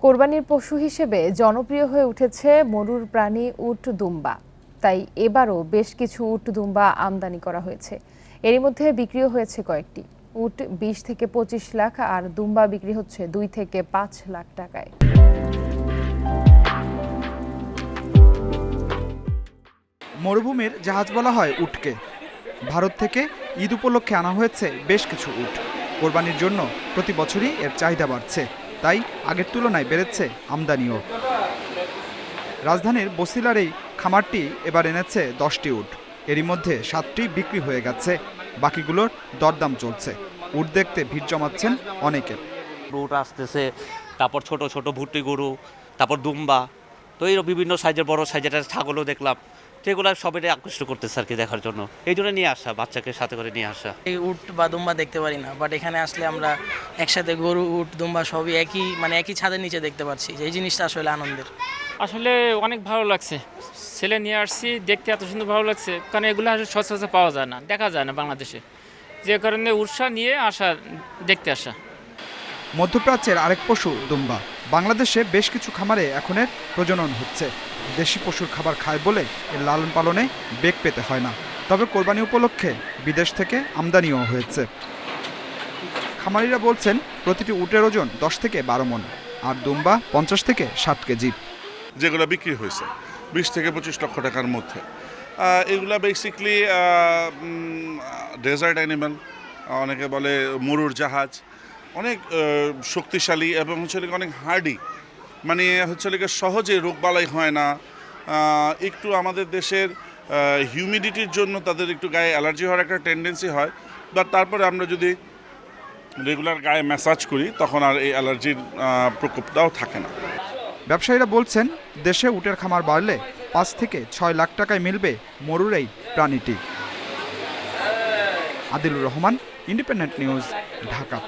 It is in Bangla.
কোরবানির পশু হিসেবে জনপ্রিয় হয়ে উঠেছে মরুর প্রাণী উট দুম্বা। তাই এবারও বেশ কিছু উট দুম্বা আমদানি করা হয়েছে। এরই মধ্যে বিক্রিও হয়েছে কয়েকটি। উট 20 থেকে 25 লাখ আর দুম্বা বিক্রি হচ্ছে 2 থেকে 5 লাখ টাকায়। মরুভূমির জাহাজ বলা হয় উটকে। ভারত থেকে ঈদ উপলক্ষে আনা হয়েছে বেশ কিছু উট। কোরবানির জন্য প্রতি বছরই এর চাহিদা বাড়ছে, তাই আগের তুলনায় বেড়েছে আমদানিও। রাজধানীর বসিলার এই খামারটি এবার এনেছে 10টি উট। এরই মধ্যে 7টি বিক্রি হয়ে গেছে, বাকিগুলোর দরদাম চলছে। উট দেখতে ভিড় জমাচ্ছেন অনেকে। উট আসতেছে, তারপর ছোট ছোট ভুট্টি গরু, তারপর দুম্বা, তো এই বিভিন্ন সাইজের বড় সাইজের ছাগলও দেখলাম। তো এগুলো সবাই আকৃষ্ট করতেছে আর কি দেখার জন্য, এই জন্য নিয়ে আসা, বাচ্চাকে সাথে করে নিয়ে আসা। এই উট বা দুম্বা দেখতে পারি না, বাট এখানে আসলে আমরা একসাথে গরু উট দুম্বা সবই একই ছাদের নিচে দেখতে পাচ্ছি। এই জিনিসটা আসলে আনন্দের। আসলে অনেক ভালো লাগছে, ছেলে নিয়ে আসছি, দেখতে এত সুন্দর ভালো লাগছে, কারণ এগুলো আসলে সচরাচর পাওয়া যায় না, দেখা যায় না বাংলাদেশে, যে কারণে উৎসাহ নিয়ে আসা, দেখতে আসা। মধ্যপ্রাচ্যের আরেক পশু দুম্বা। বাংলাদেশে বেশ কিছু খামারে এখন এর প্রজনন হচ্ছে। দেশি পশুর খাবার খায় বলে এর লালন পালনে বেগ পেতে হয় না। তবে কোরবানি উপলক্ষে বিদেশ থেকে আমদানিও হয়েছে। খামারিরা বলছেন প্রতিটি উটের ওজন 10 থেকে 12 মণ, আর দুম্বা 50 থেকে 60 কেজি। যেগুলো বিক্রি হয়েছে 20 থেকে 25 লক্ষ টাকার মধ্যে, এগুলা বেসিকলি ডেজার্ট অ্যানিম্যাল, অনেকে বলে মরুর জাহাজ, অনেক শক্তিশালী এবং হচ্ছে অনেক হার্ডি, মানে হচ্ছে সহজে রোগবালাই হয় না। একটু আমাদের দেশের হিউমিডিটির জন্য তাদের একটু গায়ে অ্যালার্জি হওয়ার একটা টেন্ডেন্সি হয়, বাট তারপরে আমরা যদি রেগুলার গায়ে ম্যাসাজ করি তখন আর এই অ্যালার্জির প্রকোপটাও থাকে না। ব্যবসায়ীরা বলছেন দেশে উটের খামার বাড়লে 5 থেকে 6 লাখ টাকায় মিলবে মরুর এই প্রাণীটি। Adilur Rahman, independent news, Dhaka.